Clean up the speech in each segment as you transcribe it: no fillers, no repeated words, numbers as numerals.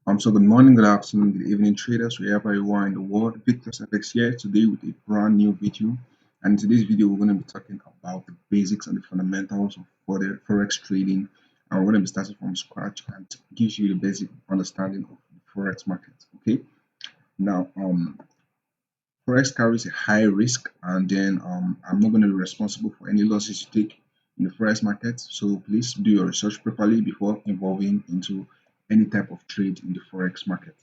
So good morning, good afternoon, good evening, traders, wherever you are in the world. VictorsFX here today with a brand new video. And in today's video, we're going to be talking about the basics and the fundamentals of Forex trading. And we're going to be starting from scratch and gives you the basic understanding of the Forex market. Okay. Now, Forex carries a high risk, and then I'm not going to be responsible for any losses you take in the Forex market. So please do your research properly before involving into any type of trade in the Forex market.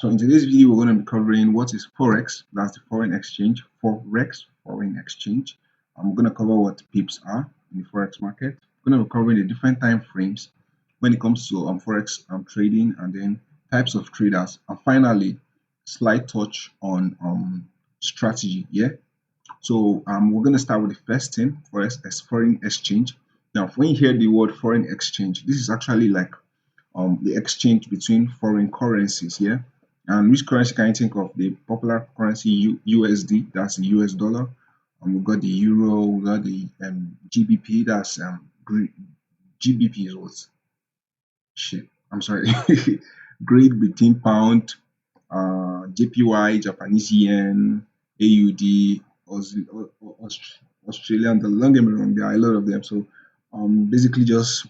So in today's video, we're going to be covering what is Forex, that's the foreign exchange, Forex, foreign exchange. I'm going to cover what pips are in the Forex market. We're going to be covering the different time frames when it comes to Forex trading, and then types of traders, and finally, slight touch on strategy. Yeah. So we're going to start with the first thing, Forex as foreign exchange. Now, when you hear the word foreign exchange, this is actually like the exchange between foreign currencies. Yeah. And which currency can you think of? The popular currency USD, that's the US dollar. We've got the euro, we got the GBP, that's GBP is what? Shit, I'm sorry. Great Britain pound, JPY, Japanese yen, AUD, Australian. Don't get me wrong, there are a lot of them. So basically just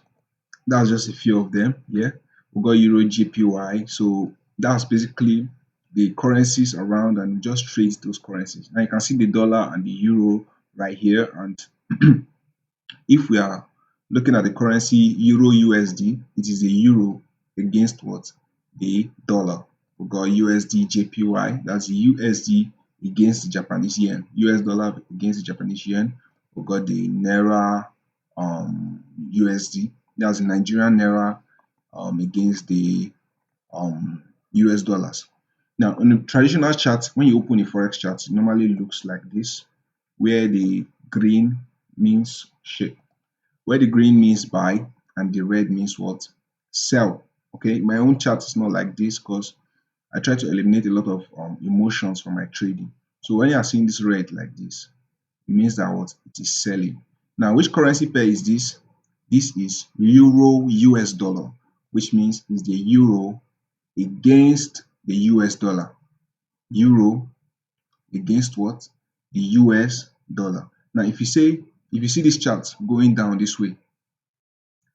that's just a few of them. Yeah, we got Euro, JPY. So that's basically the currencies around, and just trade those currencies. Now you can see the dollar and the euro right here. And if we are looking at the currency Euro USD, it is the euro against what? The dollar. We got USD JPY, that's the USD against the Japanese yen, US dollar against the Japanese yen. We got the Naira USD, that's the Nigerian Naira against the US dollars. Now, in the traditional chart, when you open a forex chart, it normally looks like this, where the green means shit, where the green means buy and the red means what? Sell. Okay, my own chart is not like this because I try to eliminate a lot of emotions from my trading. So when you are seeing this red like this, it means that what? It is selling. Now, which currency pair is this? This is Euro US dollar, which means it's the euro against the US dollar. Euro against what? The US dollar. Now, if you see this chart going down this way,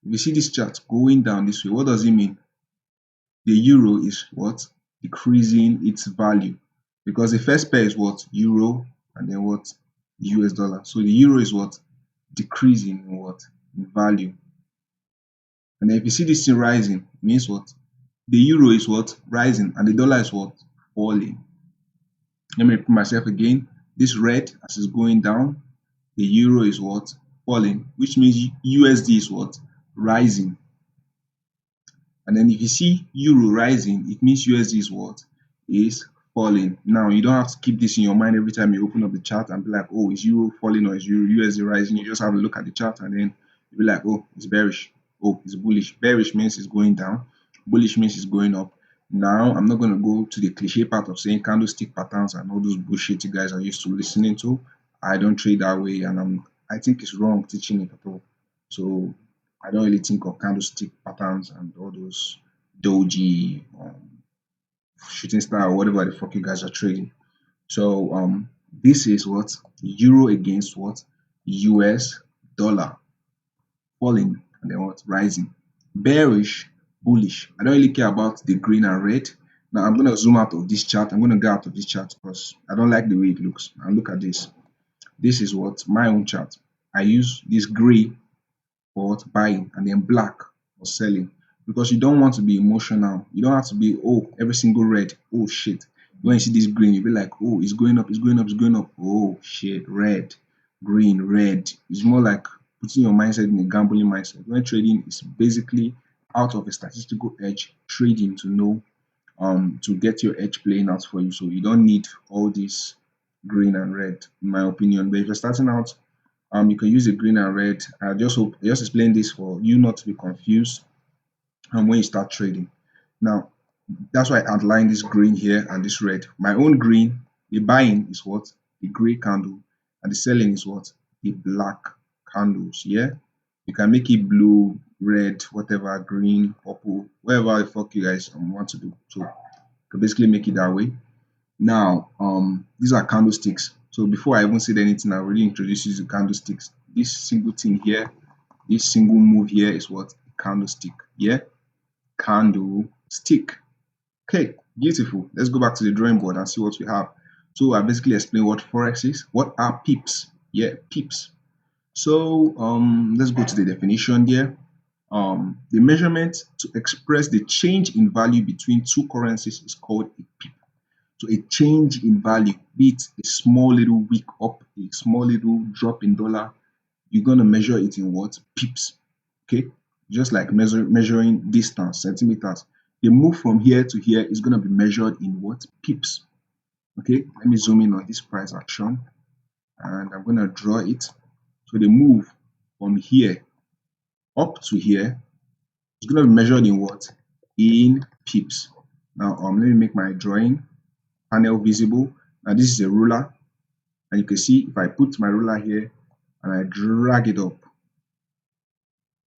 if you see this chart going down this way, what does it mean? The euro is what? Decreasing its value, because the first pair is what? Euro, and then what? US dollar. So the euro is what? Decreasing in what? In value. And then if you see this thing rising, it means what? The euro is what? Rising, and the dollar is what? Falling. Let me repeat myself again. This red, as it's going down, the euro is what? Falling, which means USD is what? Rising. And then if you see euro rising, it means USD is what? Is falling. Now you don't have to keep this in your mind every time you open up the chart and be like, oh, is euro falling or is euro USD rising? You just have a look at the chart and then you be like, oh, it's bearish. Oh, it's bullish. Bearish means it's going down. Bullish means it's going up. Now I'm not going to go to the cliche part of saying candlestick patterns and all those bullshit you guys are used to listening to. I don't trade that way, and I think it's wrong teaching it at all. So I don't really think of candlestick patterns and all those doji, shooting star, or whatever the fuck you guys are trading. So this is what? Euro against what? US dollar, falling, and then what? Rising. Bearish, bullish. I don't really care about the green and red. Now I'm gonna zoom out of this chart. I'm gonna get out of this chart because I don't like the way it looks. And look at this. This is what? My own chart. I use this gray for buying, and then black for selling, because you don't want to be emotional. You don't have to be, oh, every single red, oh shit. When you see this green, you'll be like, oh, it's going up, it's going up, it's going up, oh shit, red, green, red. It's more like putting your mindset in a gambling mindset. When trading is basically out of a statistical edge, trading to know to get your edge playing out for you. So you don't need all this green and red, in my opinion. But if you're starting out, you can use the green and red. I just explain this for you not to be confused when you start trading. Now, that's why I outlined this green here and this red. My own green, the buying is what? The gray candle, and the selling is what? The black candles. Yeah, you can make it blue, red, whatever, green, purple, whatever the fuck you guys want to do. So you can basically make it that way. Now, these are candlesticks. So before I even said anything, I already introduced you to candlesticks. This single thing here, this single move here is what? Candlestick. Yeah, candlestick. Okay, beautiful. Let's go back to the drawing board and see what we have. So I basically explained what Forex is. What are pips? Yeah, pips. So let's go to the definition there. The measurement to express the change in value between two currencies is called a pip. So a change in value, be it a small little wick up, a small little drop in dollar, you're gonna measure it in what? Pips. Okay, just like measuring distance, centimeters. The move from here to here is gonna be measured in what? Pips. Okay, let me zoom in on this price action and I'm gonna draw it. So the move from here up to here is gonna be measured in what? In pips. Now let me make my drawing panel visible. Now this is a ruler, and you can see if I put my ruler here and I drag it up,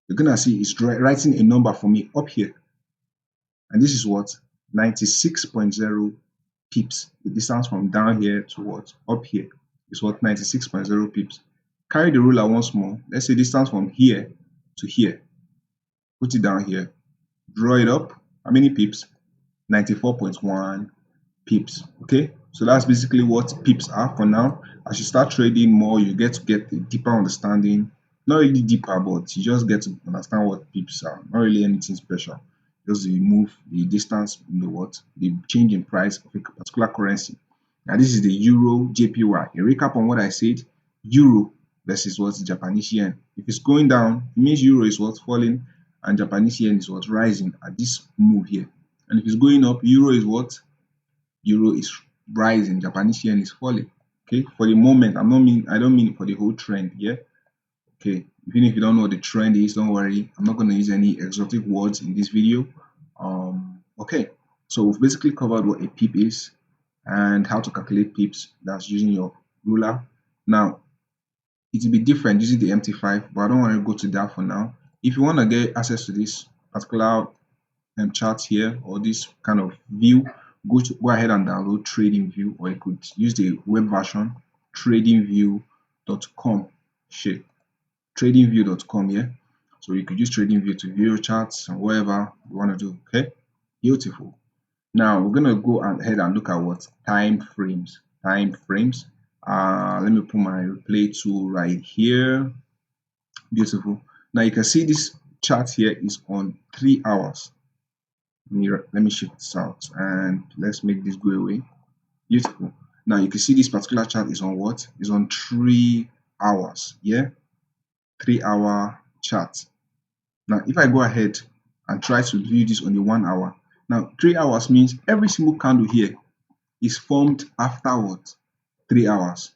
you're gonna see it's writing a number for me up here, and this is what? 96.0 pips. The distance from down here to what? Up here is what? 96.0 pips. Carry the ruler once more. Let's say distance from here to here. Put it down here. Draw it up. How many pips? 94.1 pips. Okay, so that's basically what pips are for now. As you start trading more, you get to get a deeper understanding. Not really deeper, but you just get to understand what pips are. Not really anything special. Just the move, the distance, the change in price of a particular currency. Now this is the Euro JPY. A recap on what I said: Euro versus what? Japanese yen. If it's going down, it means Euro is what's falling, and Japanese yen is what's rising at this move here. And if it's going up, Euro is what? Euro is rising, Japanese yen is falling. Okay, for the moment, I don't mean for the whole trend. Yeah. Okay, even if you don't know what the trend is, don't worry. I'm not going to use any exotic words in this video. Okay, so we've basically covered what a pip is and how to calculate pips. That's using your ruler. Now, it will be different using the MT5, but I don't want to go to that for now. If you want to get access to this particular chart here or this kind of view, go ahead and download TradingView, or you could use the web version, tradingview.com. shit tradingview.com. Yeah, so you could use TradingView to view your charts and whatever you want to do. Okay, beautiful. Now we're gonna go ahead and look at what? Time frames. Let me put my replay tool right here. Beautiful. Now you can see this chart here is on 3 hours. Let me shift this out and let's make this go away. Beautiful. Now you can see this particular chart is on what? Is on 3 hours. Yeah, 3 hour chart. Now if I go ahead and try to view this on the 1 hour, now 3 hours means every single candle here is formed after what? 3 hours.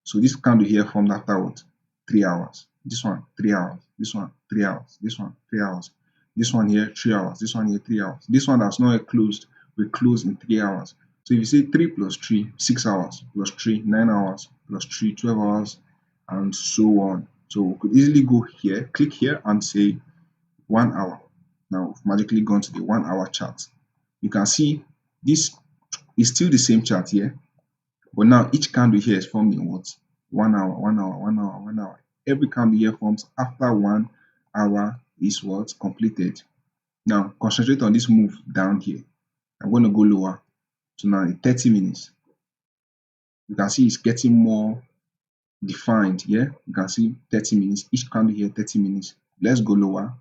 So this candle here formed after what? 3 hours. This one 3 hours. This one 3 hours. This one 3 hours. This one here 3 hours. This one here 3 hours. This one that's not yet closed will close in 3 hours. So if you say 3 plus 3, 6 hours, plus 3, 9 hours, plus 3, 12 hours, and so on. So we could easily go here, click here and say 1 hour. Now we've magically gone to the 1 hour chart. You can see this is still the same chart here, but now each candle here is formed in what? 1 hour, 1 hour, 1 hour, 1 hour. Every candle here forms after 1 hour is what? Completed. Now concentrate on this move down here. I'm going to go lower to now 30 minutes. You can see it's getting more defined. Yeah, you can see 30 minutes. Each candle here 30 minutes. Let's go lower,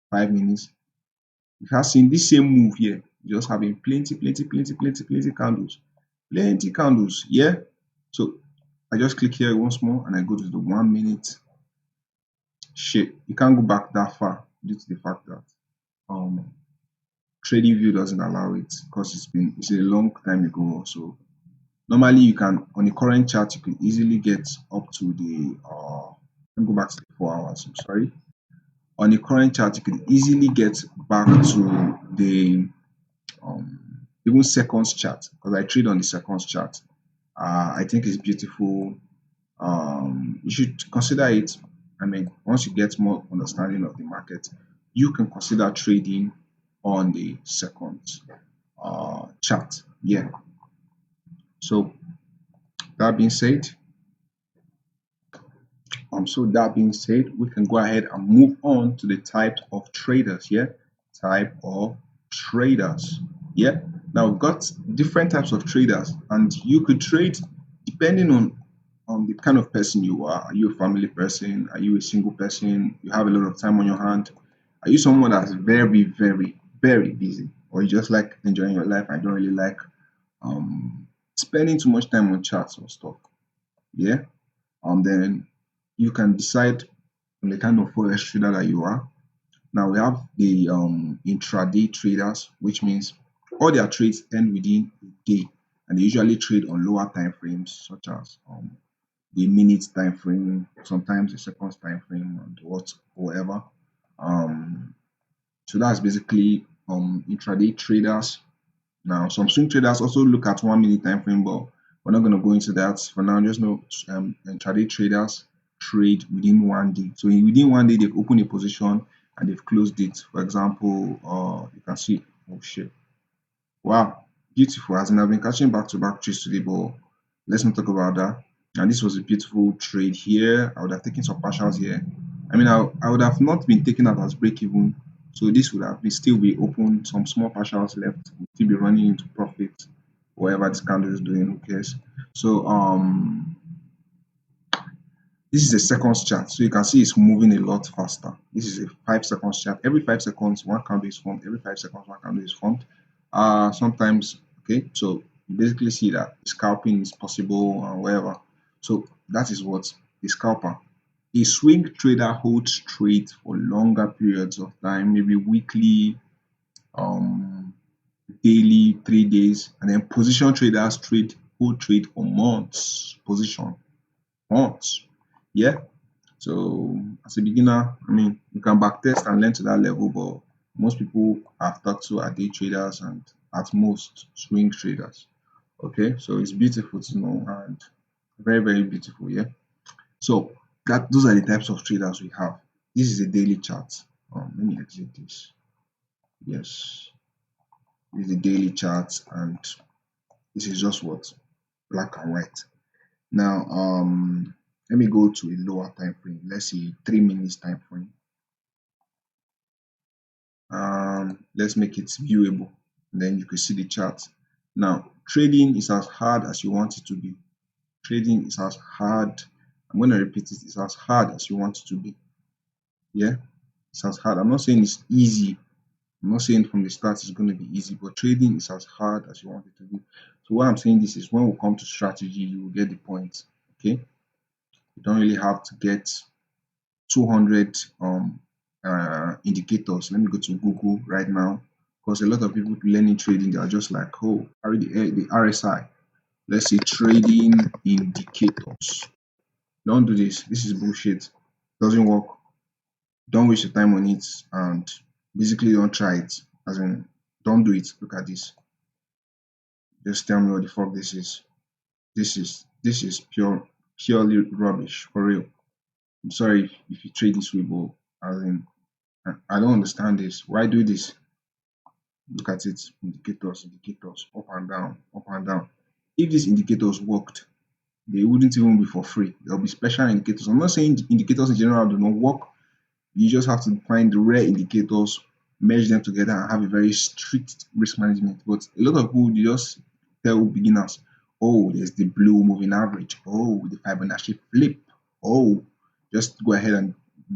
5 minutes. You have seen this same move here, just having plenty candles. Plenty candles. Yeah. So I just click here once more and I go to the 1 minute. Shit, you can't go back that far due to the fact that TradingView doesn't allow it because it's a long time ago. So normally you can, on the current chart, you can easily get up to the let me go back to the 4 hours. I'm sorry. On the current chart, you can easily get back to the even seconds chart, because I trade on the seconds chart. I think it's beautiful. You should consider it. I mean, once you get more understanding of the market, you can consider trading on the second chart. Yeah. So that being said, we can go ahead and move on to the types of traders. Yeah, type of traders. Yeah. Now we've got different types of traders, and you could trade depending on the kind of person you are. Are you a family person? Are you a single person? You have a lot of time on your hand? Are you someone that's very, very, very busy, or you just like enjoying your life and don't really like spending too much time on charts or stuff? Yeah. Then you can decide on the kind of forex trader that you are. Now we have the intraday traders, which means all their trades end within a day, and they usually trade on lower time frames, such as the minute time frame, sometimes the seconds time frame, and whatever. Um, so that's basically intraday traders. Now, some swing traders also look at 1 minute time frame, but we're not going to go into that for now. Just know intraday traders trade within 1 day. So within 1 day, they've opened a position and they've closed it. For example, you can see, oh shit, wow, beautiful. As in, I've been catching back-to-back trades today, but let's not talk about that. And this was a beautiful trade here. I would have taken some partials here. I mean, I would have not been taken out as break even. So this would have been still be open, some small partials left, would still be running into profit, whatever this candle is doing, who cares? So this is a seconds chart, so you can see it's moving a lot faster. This is a 5 seconds chart. Every 5 seconds, one candle is formed. Every 5 seconds, one candle is formed. Sometimes, okay, so you basically see that scalping is possible and whatever. So that is what a scalper. A swing trader holds trades for longer periods of time, maybe weekly, daily, 3 days, and then position traders hold trade for months. Position months. Yeah. So as a beginner, I mean, you can backtest and learn to that level, but most people have thought to are day traders and at most swing traders. Okay, so it's beautiful to know and very, very beautiful. Yeah. So that those are the types of traders we have. This is a daily chart. Let me exit this. Yes, this is a daily chart, and this is just what black and white. Now, let me go to a lower time frame. Let's say 3 minutes time frame. Let's make it viewable, and then you can see the chart. Now, trading is as hard as you want it to be. Trading is as hard. I'm going to repeat it. It's as hard as you want it to be. Yeah, it's as hard. I'm not saying it's easy. I'm not saying from the start it's going to be easy, but trading is as hard as you want it to be. So why I'm saying this is when we come to strategy, you will get the point. Okay, you don't really have to get 200 indicators. Let me go to Google right now, because a lot of people learning trading, they are just like, oh, carry the RSI. Let's say trading indicators. Don't do this. This is bullshit. Doesn't work. Don't waste your time on it, and basically don't try it. As in, don't do it. Look at this. Just tell me what the fuck this is. This is purely rubbish for real. I'm sorry if you trade this way, but as in, I don't understand this. Why do this? Look at it. Indicators, up and down, up and down. If these indicators worked, they wouldn't even be for free. There'll be special indicators. I'm not saying indicators in general do not work. You just have to find the rare indicators, merge them together, and have a very strict risk management. But a lot of people just tell beginners, oh, there's the blue moving average. Oh, the Fibonacci flip. Oh, just go ahead and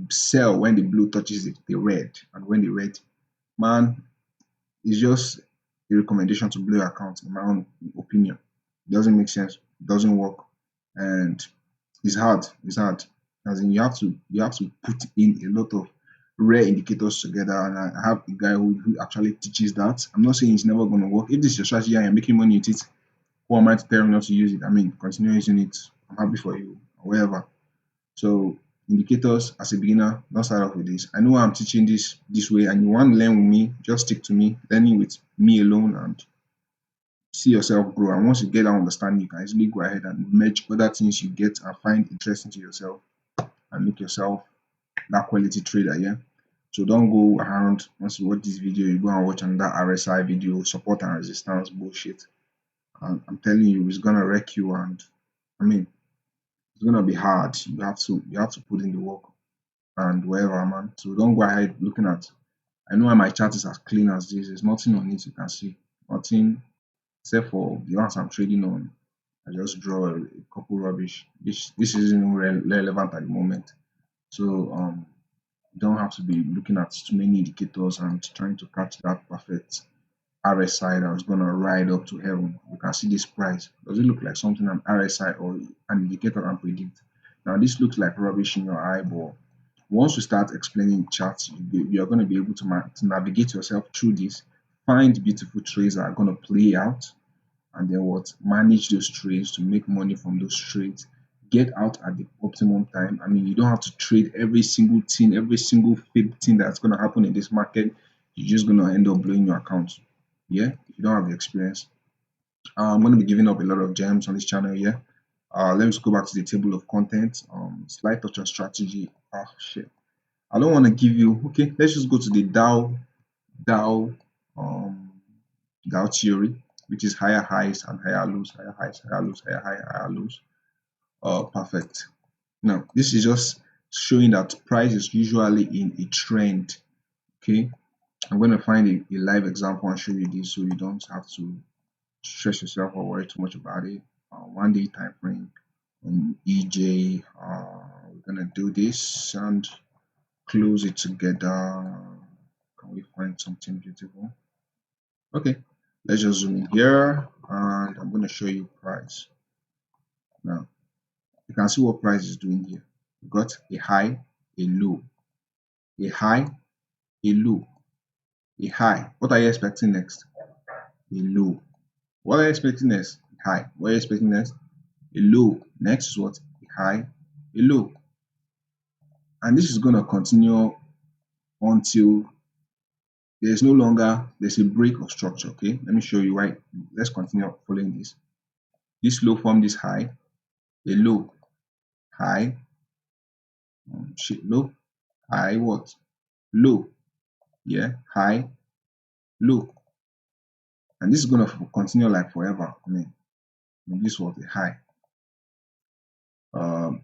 sell when the blue touches the red. And when the red, man, it's just a recommendation to blow your account, in my own opinion. It doesn't make sense. It doesn't work, and it's hard. It's hard. As in, you have to put in a lot of rare indicators together. And I have a guy who actually teaches that. I'm not saying it's never going to work. If this is your strategy and you're making money with it, who am I to tell you not to use it? I mean, continue using it. I'm happy for you, or whatever. So indicators as a beginner, don't start off with this. I know I'm teaching this way, and you want to learn with me, just stick to me, learning with me alone, and see yourself grow. And once you get that understanding, you can easily go ahead and merge other things you get and find interesting to yourself and make yourself that quality trader. Yeah. So don't go around once you watch this video, you go and watch another RSI video, support and resistance bullshit. And I'm telling you, it's gonna wreck you, and I mean it's gonna be hard. You have to put in the work and whatever, man. So don't go ahead looking at. I know why my chart is as clean as this. There's nothing on it you can see. Nothing except for the ones I'm trading on. I just draw a couple rubbish. This isn't even relevant at the moment. So you don't have to be looking at too many indicators and trying to catch that perfect RSI that's gonna ride up to heaven. You can see this price. Does it look like something an RSI or an indicator can predict? Now this looks like rubbish in your eyeball. Once you start explaining charts, you're going to be able to navigate yourself through this, find beautiful trades that are going to play out, and then what, manage those trades to make money from those trades, get out at the optimum time. I mean, you don't have to trade every single thing, every single fib thing that's going to happen in this market. You're just going to end up blowing your account. Yeah, if you don't have the experience. I'm going to be giving up a lot of gems on this channel here. Let's go back to the table of content. Slight touch of strategy. Oh shit, I don't want to give you. Okay, let's just go to the Dow um Dow theory, which is higher highs and higher lows, higher highs, higher lows, higher lows. Perfect. Now this is just showing that price is usually in a trend. Okay, I'm going to find a live example and show you this so you don't have to stress yourself or worry too much about it. 1 day time frame on EJ. We're gonna do this and close it together. Can we find something beautiful? Okay, let's just zoom in here and I'm going to show you price. Now you can see what price is doing here. We got a high, a low, a high, a low, a high. What are you expecting next? A low. What are you expecting next? A high. What are you expecting next? A low. Next is what? A high, a low. And this is going to continue until there's no longer there's a break of structure. Okay, let me show you why. Let's continue following this. This low formed this high, a low, high, low, high, what? Low, yeah, high, low. And this is going to continue like forever. I mean, this was the high.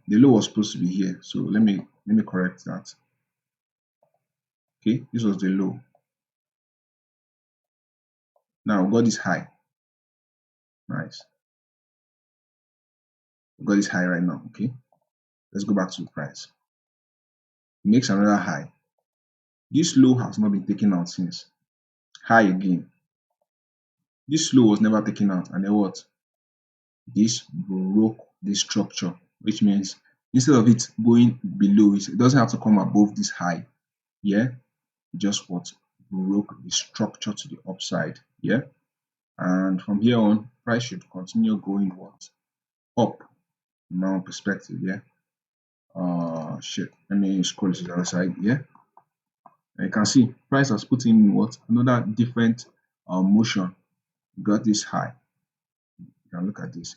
The low was supposed to be here, so let me correct that. Okay, this was the low. Now we got this high. Nice. We got this high right now. Okay, let's go back to the price. It makes another high. This low has not been taken out since. High again. This low was never taken out, and then what? This broke this structure, which means instead of it going below it doesn't have to come above this high. Yeah, just what? Broke the structure to the upside. Yeah, and from here on, price should continue going what? Up in my own perspective. Yeah. Shit. Let me scroll to the other side. Yeah. And you can see price has put in what? Another different motion. You got this high. You can look at this.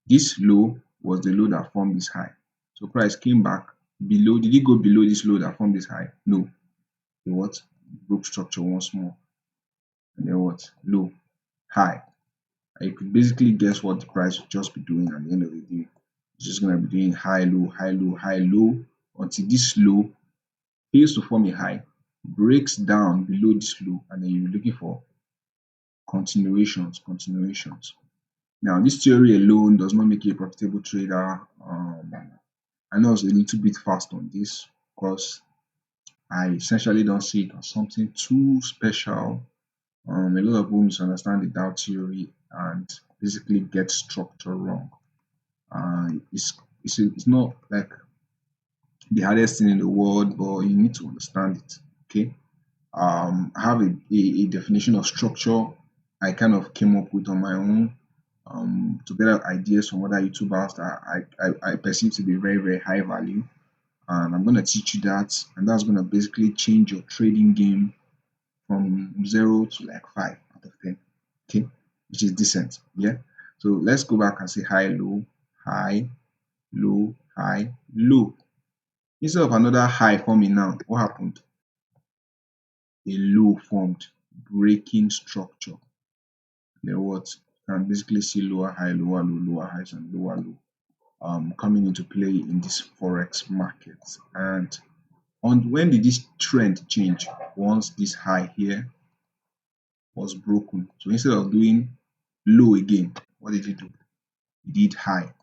This low was the low that formed this high. So price came back below. Did it go below this low that formed this high? No. It what? Broke structure once more. And then what? Low, high. And you could basically guess what the price will just be doing at the end of the day. It's just gonna be doing high, low, high, low, high, low until this low fails to form a high, breaks down below this low, and then you're looking for continuations. Now, this theory alone does not make you a profitable trader. I know I was a little bit fast on this because I essentially don't see it as something too special. A lot of people misunderstand the Dow theory and basically get structure wrong. It's not like the hardest thing in the world, but you need to understand it. Okay. I have a definition of structure I kind of came up with on my own, to get ideas from other YouTubers that I perceive to be very, very high value. And I'm going to teach you that, and that's going to basically change your trading game from 0 to like 5 out of 10. Okay, which is decent. Yeah. So let's go back and say high, low, high, low, high, low. Instead of another high forming now, what happened? a low formed, breaking structure. Then what, you can basically see lower high, lower low, lower highs and lower low coming into play in this forex market. And on when did this trend change? Once this high here was broken. So instead of doing low again, what did it do? It did high.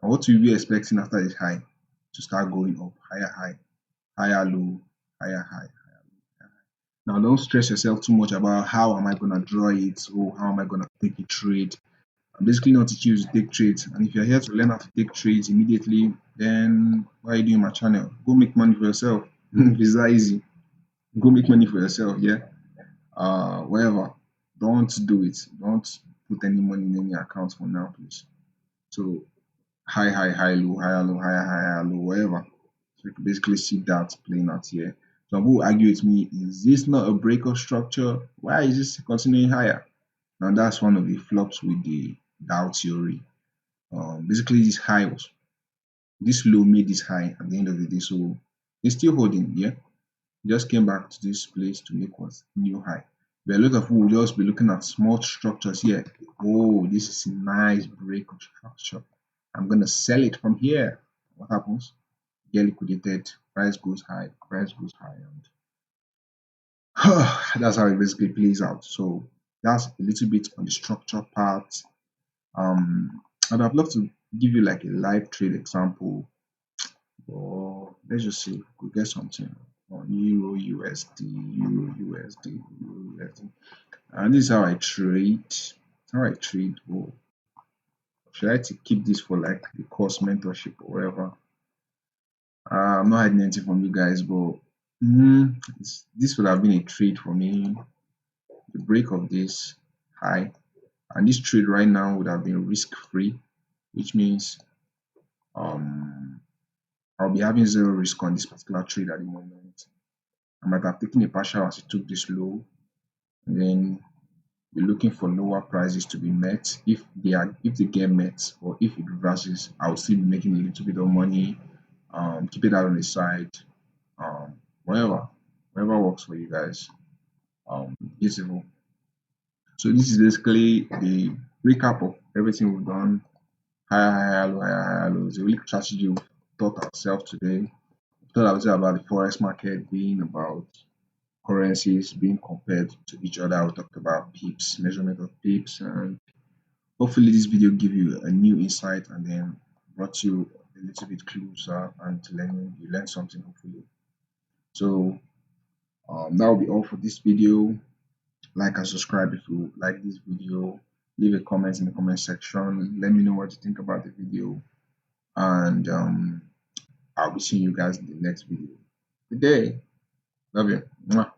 And what will we be expecting after this high? To start going up, higher high, higher low, higher high. Now don't stress yourself too much about how am I gonna draw it or how am I gonna take a trade. I'm basically not teaching you to take trades. And if you're here to learn how to take trades immediately, then why are you doing my channel? Go make money for yourself. If it's that easy, go make money for yourself, yeah. Whatever. Don't do it. Don't put any money in any account for now, please. So high, high, high, low, higher, low, higher, higher, low, whatever. So you can basically see that playing out here. Some people argue with me, is this not a breakout structure? Why is this continuing higher? Now that's one of the flops with the Dow theory. Basically this high was this low made this high at the end of the day, so it's still holding, yeah. Just came back to this place to make what new high. But a lot of people will just be looking at small structures here. Oh, this is a nice breakout structure. I'm gonna sell it from here. What happens? Get liquidated, price goes high, and that's how it basically plays out. So that's a little bit on the structure part. And I'd love to give you like a live trade example, or let's just say we could get something on Euro USD, Euro USD, Euro USD. And this is how I trade. Oh, should I keep this for like the course mentorship or whatever? I'm not hiding anything from you guys, but this would have been a trade for me. The break of this high, and this trade right now would have been risk free, which means um I'll be having zero risk on this particular trade at the moment. I might have taken a partial as it took this low, and then be looking for lower prices to be met. If they get met, or if it reverses, I'll still be making a little bit of money. Keep it out on the side. Whatever works for you guys. Beautiful. So this is basically the recap of everything we've done. Higher, higher, low, higher, higher, low. It's a really strategy we've taught ourselves today. We thought I was about the forex market being about currencies being compared to each other. We talked about pips, measurement of pips, and hopefully this video give you a new insight and then brought you a little bit closer and to learning. You learned something hopefully. So that will be all for this video. Like and subscribe if you like this video. Leave a comment in the comment section. Let me know what you think about the video, and I'll be seeing you guys in the next video. Good day. Love you. Mwah.